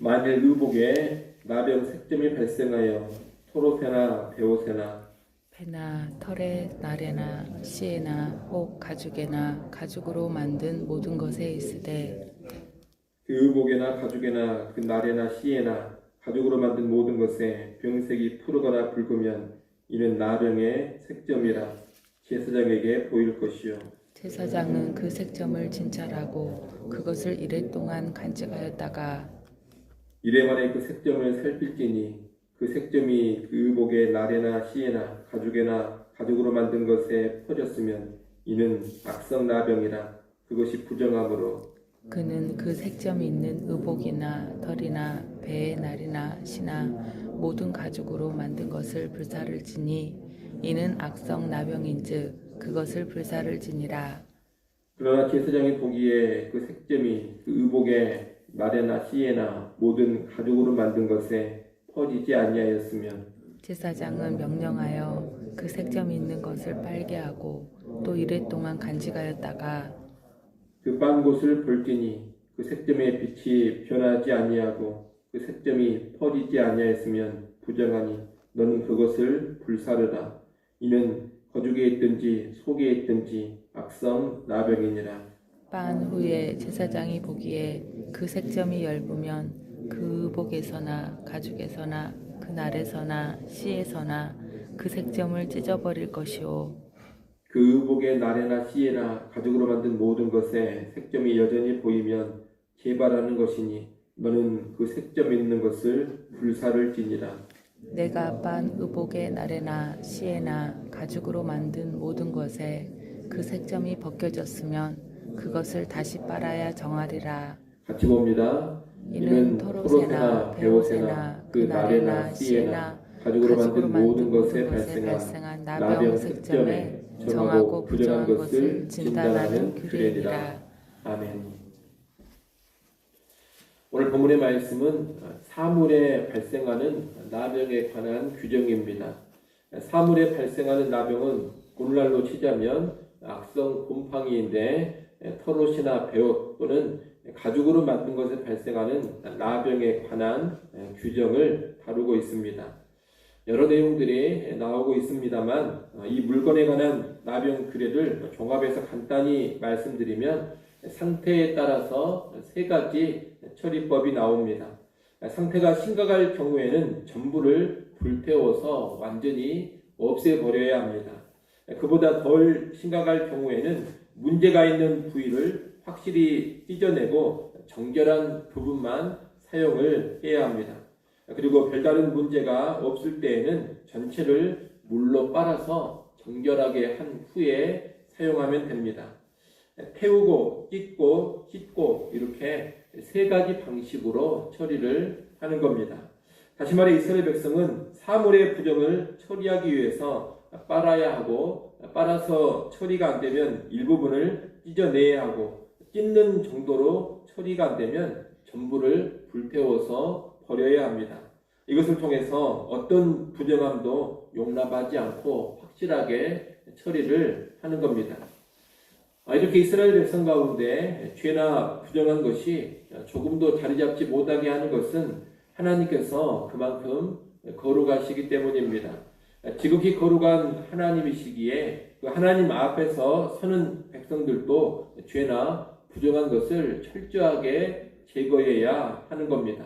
만일 의복에 나병 색점이 발생하여 토로새나 베옷새나 배나 털에 나래나 씨에나 혹 가죽에나 가죽으로 만든 모든 것에 있으되 그 의복에나 가죽에나 그 나래나 씨에나 가죽으로 만든 모든 것에 병색이 푸르거나 붉으면 이는 나병의 색점이라 제사장에게 보일 것이요 제사장은 그 색점을 진찰하고 그것을 이래 동안 간직하였다가 이래 만에 그 색점을 살필지니 그 색점이 그 의복의 나래나 씨에나 가죽에나 가죽으로 만든 것에 퍼졌으면 이는 악성나병이라 그것이 부정함으로 그는 그 색점이 있는 의복이나 털이나 배의 날이나 씨나 모든 가죽으로 만든 것을 불사를 지니 이는 악성 나병인즉 그것을 불사를 지니라. 그러나 제사장이 보기에 그 색점이 그 의복의 나래나 씨에나 모든 가죽으로 만든 것에 퍼지지 아니하였으면 제사장은 명령하여 그 색점이 있는 것을 빨게 하고 또 이래 동안 간직하였다가 그 빤 곳을 볼지니 그 색점의 빛이 변하지 아니하고 그 색점이 퍼지지 아니하였으면 부정하니 너는 그것을 불사르라. 이는 거죽에 있든지 속에 있든지 악성 나병이니라. 빤 후에 제사장이 보기에 그 색점이 엷으면 그 의복에서나 가죽에서나 그 날에서나 씨에서나 그 색점을 찢어버릴 것이요 그 의복의 나래나 씨에나 가죽으로 만든 모든 것에 색점이 여전히 보이면 재발하는 것이니 너는 그 색점 있는 것을 불사를 지니라. 내가 빤 의복의 날에나 씨에나 가죽으로 만든 모든 것에 그 색점이 벗겨졌으면 그것을 다시 빨아야 정하리라. 같이 봅니다. 이는 토로새나 베옷새나 그 날에나 씨에나 가죽으로 만든 모든 것에 발생한 나병 색점에 정하고 부정한 것을 진단하는 규례니라. 아멘. 오늘 본문의 말씀은 사물에 발생하는 나병에 관한 규정입니다. 사물에 발생하는 나병은 오늘날로 치자면 악성 곰팡이인데 털옷이나 베옷 또는 가죽으로 만든 것에 발생하는 나병에 관한 규정을 다루고 있습니다. 여러 내용들이 나오고 있습니다만 이 물건에 관한 나병 규례를 종합해서 간단히 말씀드리면 상태에 따라서 세 가지 처리법이 나옵니다. 상태가 심각할 경우에는 전부를 불태워서 완전히 없애버려야 합니다. 그보다 덜 심각할 경우에는 문제가 있는 부위를 확실히 찢어내고 정결한 부분만 사용을 해야 합니다. 그리고 별다른 문제가 없을 때에는 전체를 물로 빨아서 정결하게 한 후에 사용하면 됩니다. 태우고, 찢고, 씻고 이렇게 세 가지 방식으로 처리를 하는 겁니다. 다시 말해 이스라엘 백성은 사물의 부정을 처리하기 위해서 빨아야 하고 빨아서 처리가 안 되면 일부분을 찢어내야 하고 찢는 정도로 처리가 안 되면 전부를 불태워서 버려야 합니다. 이것을 통해서 어떤 부정함도 용납하지 않고 확실하게 처리를 하는 겁니다. 이렇게 이스라엘 백성 가운데 죄나 부정한 것이 조금도 자리 잡지 못하게 하는 것은 하나님께서 그만큼 거룩하시기 때문입니다. 지극히 거룩한 하나님이시기에 그 하나님 앞에서 서는 백성들도 죄나 부정한 것을 철저하게 제거해야 하는 겁니다.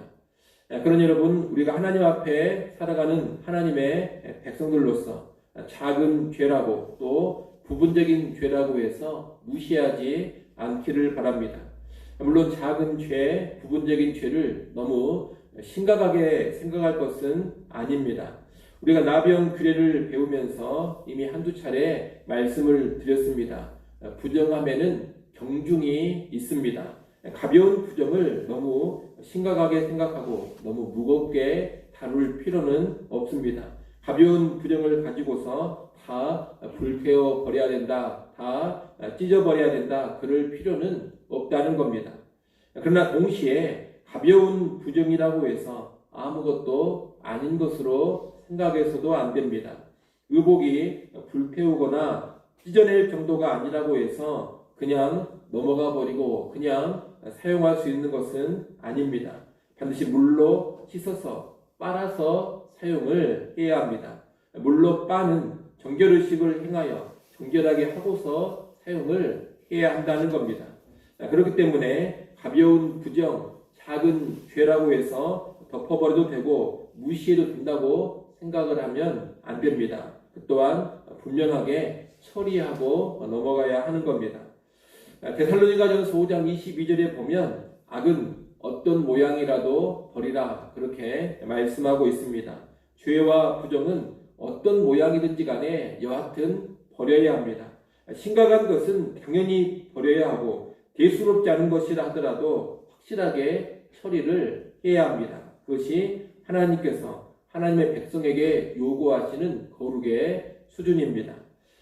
그러니 여러분, 우리가 하나님 앞에 살아가는 하나님의 백성들로서 작은 죄라고 또 부분적인 죄라고 해서 무시하지 않기를 바랍니다. 물론 작은 죄, 부분적인 죄를 너무 심각하게 생각할 것은 아닙니다. 우리가 나병 규례를 배우면서 이미 한두 차례 말씀을 드렸습니다. 부정함에는 경중이 있습니다. 가벼운 부정을 너무 심각하게 생각하고 너무 무겁게 다룰 필요는 없습니다. 가벼운 부정을 가지고서 다 불태워 버려야 된다, 다 찢어버려야 된다, 그럴 필요는 없다는 겁니다. 그러나 동시에 가벼운 부정이라고 해서 아무것도 아닌 것으로 생각해서도 안 됩니다. 의복이 불태우거나 찢어낼 정도가 아니라고 해서 그냥 넘어가 버리고 그냥 사용할 수 있는 것은 아닙니다. 반드시 물로 씻어서 빨아서 사용을 해야 합니다. 물로 빠는 정결의식을 행하여 정결하게 하고서 사용을 해야 한다는 겁니다. 그렇기 때문에 가벼운 부정, 작은 죄라고 해서 덮어버려도 되고 무시해도 된다고 생각을 하면 안 됩니다. 그 또한 분명하게 처리하고 넘어가야 하는 겁니다. 데살로니가전서 5장 22절에 보면 악은 어떤 모양이라도 버리라 그렇게 말씀하고 있습니다. 죄와 부정은 어떤 모양이든지 간에 여하튼 버려야 합니다. 심각한 것은 당연히 버려야 하고 대수롭지 않은 것이라 하더라도 확실하게 처리를 해야 합니다. 그것이 하나님께서 하나님의 백성에게 요구하시는 거룩의 수준입니다.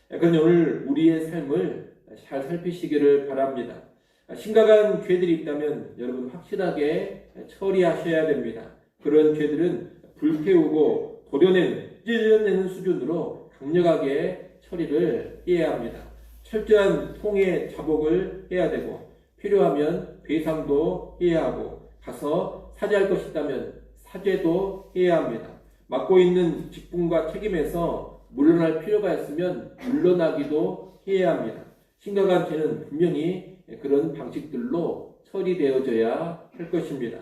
그러니 오늘 우리의 삶을 잘 살피시기를 바랍니다. 심각한 죄들이 있다면 여러분 확실하게 처리하셔야 됩니다. 그런 죄들은 불태우고 도려내는, 찢어내는 수준으로 강력하게 처리를 해야 합니다. 철저한 통해 자복을 해야 되고 필요하면 배상도 해야 하고 가서 사죄할 것이 있다면 사죄도 해야 합니다. 맡고 있는 직분과 책임에서 물러날 필요가 있으면 물러나기도 해야 합니다. 심각한 죄는 분명히 그런 방식들로 처리되어져야 할 것입니다.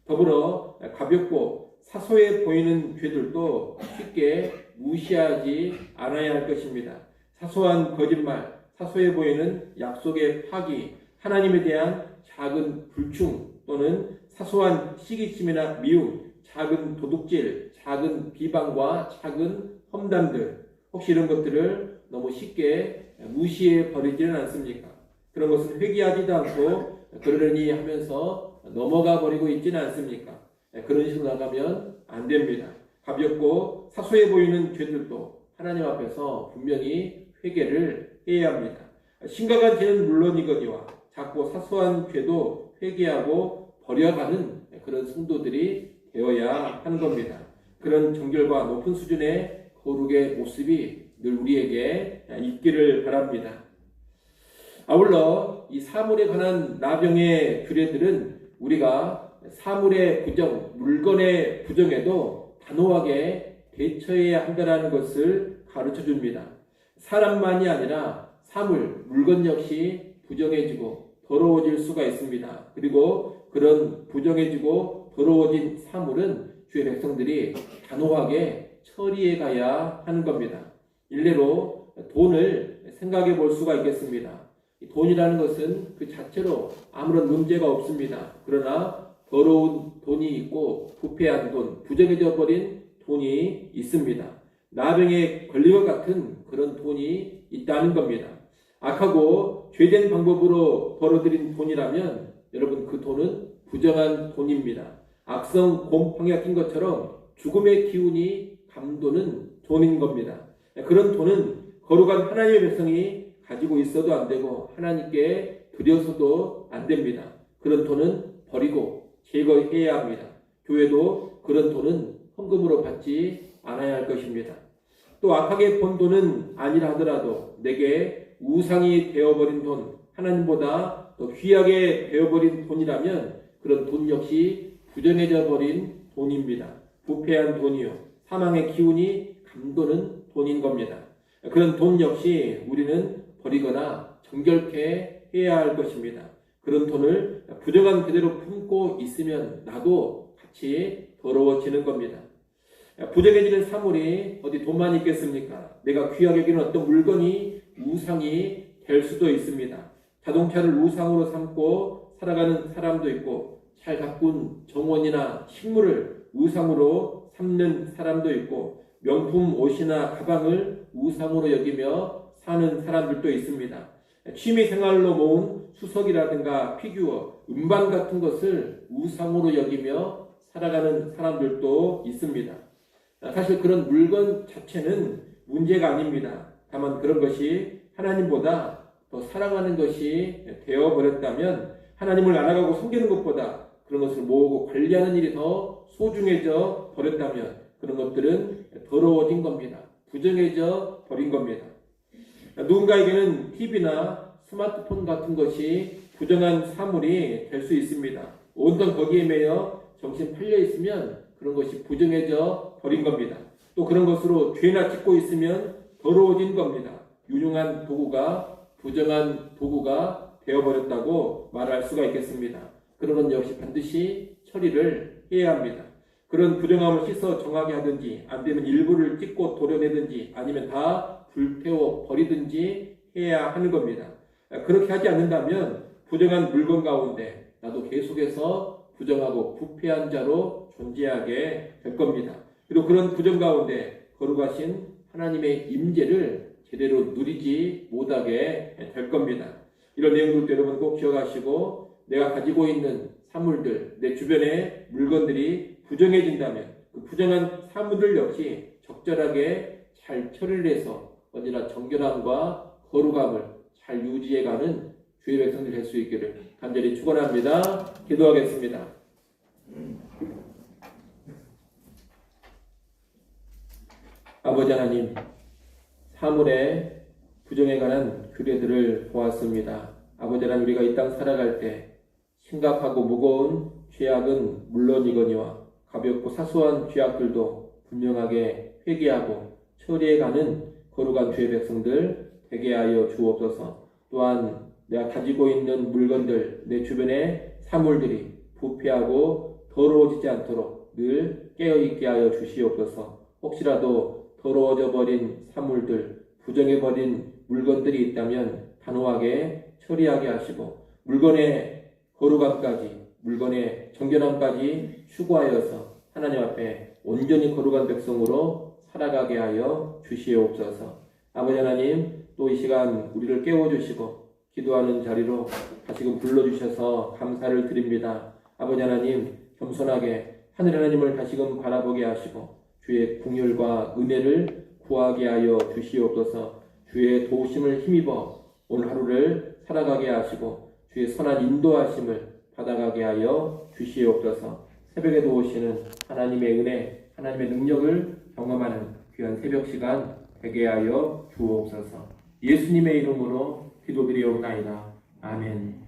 더불어 가볍고 사소해 보이는 죄들도 쉽게 무시하지 않아야 할 것입니다. 사소한 거짓말, 사소해 보이는 약속의 파기, 하나님에 대한 작은 불충 또는 사소한 시기심이나 미움, 작은 도둑질, 작은 비방과 작은 험담들, 혹시 이런 것들을 너무 쉽게 무시해 버리지는 않습니까? 그런 것은 회개하지도 않고 그러려니 하면서 넘어가 버리고 있지는 않습니까? 그런 식으로 나가면 안 됩니다. 가볍고 사소해 보이는 죄들도 하나님 앞에서 분명히 회개를 해야 합니다. 심각한 죄는 물론이거니와 작고 사소한 죄도 회개하고 버려가는 그런 성도들이 되어야 하는 겁니다. 그런 정결과 높은 수준의 거룩의 모습이 늘 우리에게 있기를 바랍니다. 아울러 이 사물에 관한 나병의 규례들은 우리가 사물의 부정, 물건의 부정에도 단호하게 대처해야 한다는 것을 가르쳐 줍니다. 사람만이 아니라 사물, 물건 역시 부정해지고 더러워질 수가 있습니다. 그리고 그런 부정해지고 더러워진 사물은 주의 백성들이 단호하게 처리해 가야 하는 겁니다. 일례로 돈을 생각해 볼 수가 있겠습니다. 돈이라는 것은 그 자체로 아무런 문제가 없습니다. 그러나 더러운 돈이 있고 부패한 돈, 부정해져 버린 돈이 있습니다. 나병에 걸린 것 같은 그런 돈이 있다는 겁니다. 악하고 죄된 방법으로 벌어들인 돈이라면 여러분 그 돈은 부정한 돈입니다. 악성 곰팡이가 낀 것처럼 죽음의 기운이 감도는 돈인 겁니다. 그런 돈은 거룩한 하나님의 백성이 가지고 있어도 안 되고 하나님께 드려서도 안 됩니다. 그런 돈은 버리고 제거해야 합니다. 교회도 그런 돈은 헌금으로 받지 않아야 할 것입니다. 또 악하게 번 돈은 아니라 하더라도 내게 우상이 되어버린 돈, 하나님보다 더 귀하게 되어버린 돈이라면 그런 돈 역시 부정해져 버린 돈입니다. 부패한 돈이요, 사망의 기운이 감도는 돈인 겁니다. 그런 돈 역시 우리는 버리거나 정결케 해야 할 것입니다. 그런 돈을 부정한 그대로 품고 있으면 나도 같이 더러워지는 겁니다. 부정해지는 사물이 어디 돈만 있겠습니까? 내가 귀하게 여기는 어떤 물건이 우상이 될 수도 있습니다. 자동차를 우상으로 삼고 살아가는 사람도 있고 잘 가꾼 정원이나 식물을 우상으로 삼는 사람도 있고 명품 옷이나 가방을 우상으로 여기며 사는 사람들도 있습니다. 취미생활로 모은 수석이라든가 피규어, 음반 같은 것을 우상으로 여기며 살아가는 사람들도 있습니다. 사실 그런 물건 자체는 문제가 아닙니다. 다만 그런 것이 하나님보다 더 사랑하는 것이 되어버렸다면 하나님을 알아가고 섬기는 것보다 그런 것을 모으고 관리하는 일이 더 소중해져 버렸다면 그런 것들은 더러워진 겁니다. 부정해져 버린 겁니다. 누군가에게는 TV나 스마트폰 같은 것이 부정한 사물이 될 수 있습니다. 온통 거기에 매여 정신 팔려 있으면 그런 것이 부정해져 버린 겁니다. 또 그런 것으로 죄나 짓고 있으면 더러워진 겁니다. 유용한 도구가 부정한 도구가 되어버렸다고 말할 수가 있겠습니다. 그런 것 역시 반드시 처리를 해야 합니다. 그런 부정함을 씻어 정하게 하든지, 안 되면 일부를 찢고 도려내든지, 아니면 다 불태워 버리든지 해야 하는 겁니다. 그렇게 하지 않는다면 부정한 물건 가운데 나도 계속해서 부정하고 부패한 자로 존재하게 될 겁니다. 그리고 그런 부정 가운데 거룩하신 하나님의 임재를 제대로 누리지 못하게 될 겁니다. 이런 내용들도 여러분 꼭 기억하시고, 내가 가지고 있는 사물들, 내 주변의 물건들이 부정해진다면 그 부정한 사물들 역시 적절하게 잘 처리를 해서 언제나 정결함과 거룩함을 잘 유지해가는 주의 백성들 될 수 있기를 간절히 축원합니다. 기도하겠습니다. 아버지 하나님, 사물의 부정에 관한 규례들을 보았습니다. 아버지 하나님, 우리가 이 땅 살아갈 때 심각하고 무거운 죄악은 물론이거니와 가볍고 사소한 죄악들도 분명하게 회개하고 처리해가는 거룩한 주의 백성들 되게 하여 주옵소서. 또한 내가 가지고 있는 물건들, 내 주변의 사물들이 부패하고 더러워지지 않도록 늘 깨어있게 하여 주시옵소서. 혹시라도 더러워져 버린 사물들, 부정해버린 물건들이 있다면 단호하게 처리하게 하시고, 물건의 거룩함까지, 물건의 정결함까지 추구하여서 하나님 앞에 온전히 거룩한 백성으로 살아가게 하여 주시옵소서. 아버지 하나님, 또 이 시간 우리를 깨워주시고 기도하는 자리로 다시금 불러주셔서 감사를 드립니다. 아버지 하나님, 겸손하게 하늘 하나님을 다시금 바라보게 하시고 주의 긍휼과 은혜를 구하게 하여 주시옵소서. 주의 도우심을 힘입어 오늘 하루를 살아가게 하시고 주의 선한 인도하심을 받아가게 하여 주시옵소서. 새벽에도 오시는 하나님의 은혜, 하나님의 능력을 경험하는 귀한 새벽 시간 되게 하여 주옵소서. 예수님의 이름으로 기도드리옵나이다. 아멘.